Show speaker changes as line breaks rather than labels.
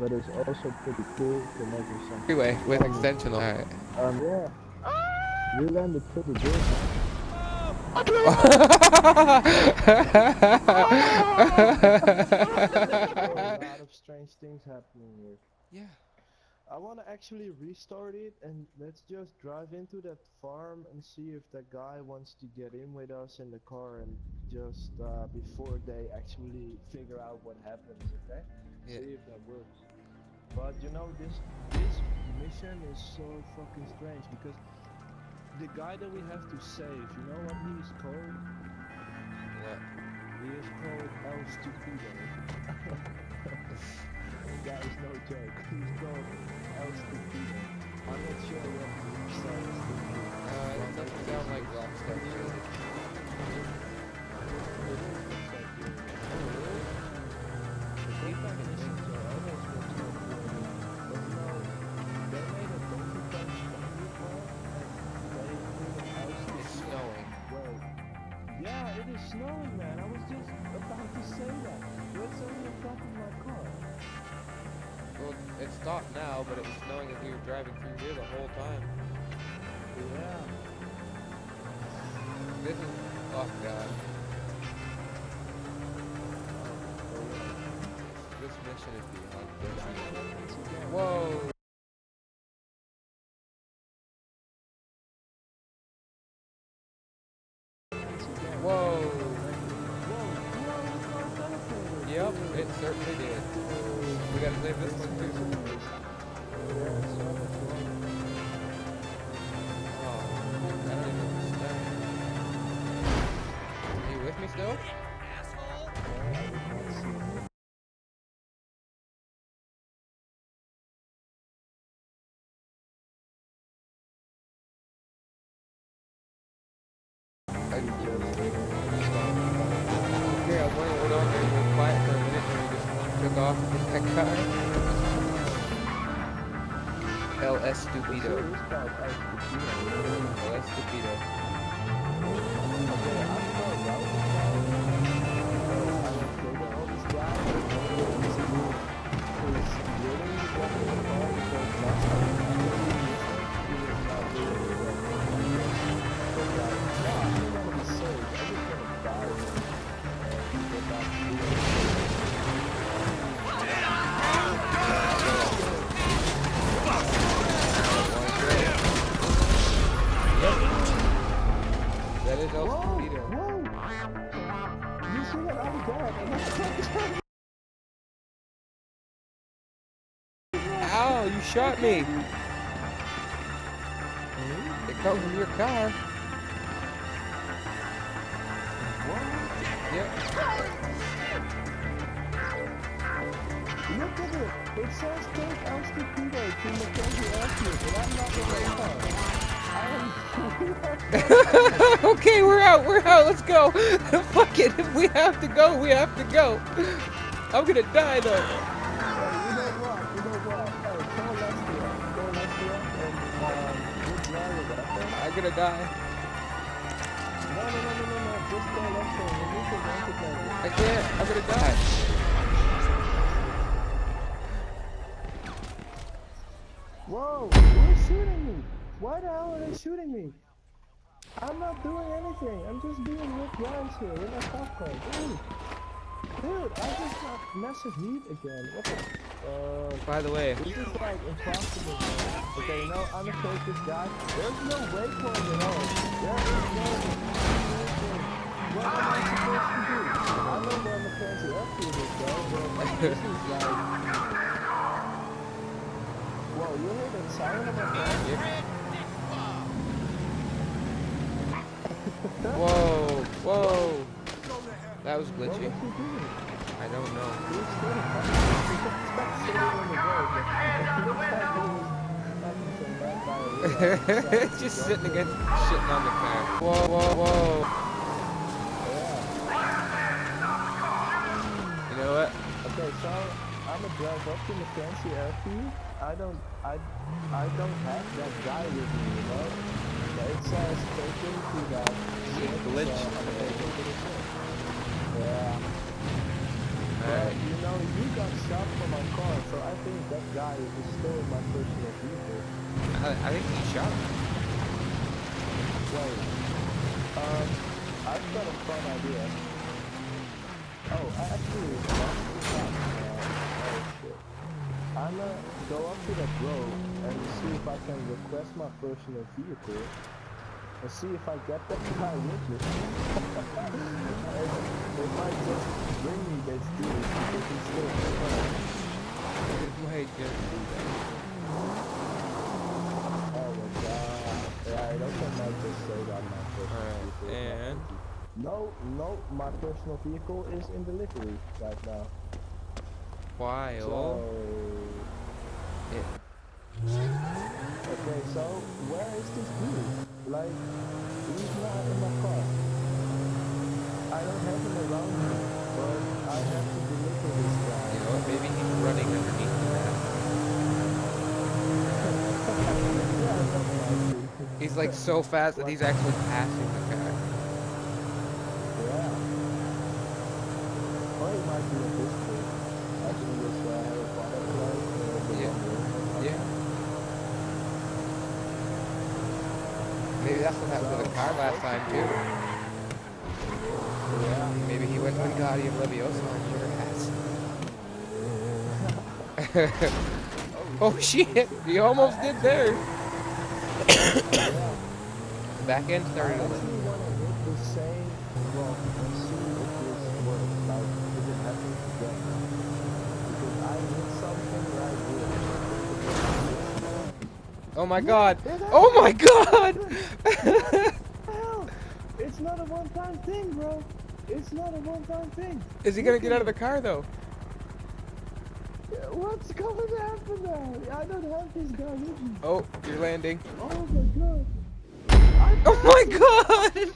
but it's also pretty cool to make some
Freeway with extension. Alright.
Yeah. You landed pretty good, man.
A
A lot of strange things happening here.
Yeah.
I want to actually restart it and let's just drive into that farm and see if that guy wants to get in with us in the car and just before they actually figure out what happens, okay?
Yeah.
See if that works. But you know, this mission is so fucking strange because the guy that we have to save, you know what he is called?
What?
He is called El Stupido. That is no joke. He's called El Stupido. I'm not sure what he says.
It doesn't sound like Rockstar shit. It's snowing.
Yeah, it is snowing, man. I was just about to say that. What's on the front of my car?
Well, it stopped now, but it was snowing as we were driving through here the whole time.
Yeah.
This is... Oh, God. This mission is beyond glitchy. Whoa! Whoa! Yep, it certainly did. We gotta save this one too. Oh, I don't even understand. Are you with me still? Okay, I was wondering what on there. You were quiet for a minute and we just took off in that car. LS Stupido. LS Stupido. That is El Stupido.
You see that I'm dead.
Ow, you shot me! It comes from your car. Yep.
Look at it. It says take El Stupido to Mackenzie Airfield, but I'm not in my car.
Okay, we're out, let's go. Fuck it, if we have to go, we have to go. I'm gonna die though.
You know what? Hey, call Leslie and we'll drive it, okay?
I'm gonna die.
No, just call Leslie and we need to rent it later.
I can't, I'm gonna die.
Whoa, who's shooting me? Why the hell are they shooting me? I'm not doing anything. I'm just being with guys here with my popcorn. Dude, I just got massive heat again. What the?
By the way,
This is like impossible, man. Okay, you know, I'm gonna take this guy. There's no waypoint at all. There is no waypoint. What am I supposed to do? I know where Mackenzie Airfield is though, but this is like... Whoa, you hear that sound of my car?
Whoa. That was glitchy.
What was he doing?
I don't know.
He was still sitting on the road, but it looks like he was having some bad diarrhea.
Just sitting against shitting on the car. Whoa. You know what?
Okay, so I'm gonna drive up to Mackenzie Airfield. I don't have that guy with me, you know? But it says take him to that
Glitch.
So I'm gonna take him to the ship. Yeah.
Alright.
You know, you got shot from my car, so I think guy who stole my personal vehicle.
I think he shot him.
Wait, I've got a fun idea. Oh, actually, oh shit. I'm gonna go up to the road and see if I can request my personal vehicle and see if I get that guy with me. And they might just bring me this dude because he's still alive.
It might just do that.
Oh my god. Yeah, I don't think I might just say that my personal vehicle is not
And
empty. No, my personal vehicle is in delivery right now.
while
So,
it,
okay, so where is this dude? Like, he's not in my car. I don't have him around me, but I have to deliver this guy.
you know, maybe he's running underneath the map.
Yeah, that might be.
He's like so fast that he's actually passing the guy.
Yeah. Or he might be in this thing. Actually, this Harry Potter play.
Yeah. Yeah. Maybe that's what happened to the car last time too.
Yeah.
Maybe he went Wingardium Leviosa on your ass. Oh shit! He almost did there.
Yeah.
The back end
I
started to
actually
lift.
want to hit the same rock and see if this works. Like, if it happens again. Because I need something right here.
Oh my
Yeah,
god!
it happened.
Oh my god!
What the hell? It's not a one-time thing, bro. It's not a one-time thing.
Is he gonna get out of the car though?
What's going to happen now? I don't have this guy with me.
Oh, you're landing.
Oh my god.
Oh my god!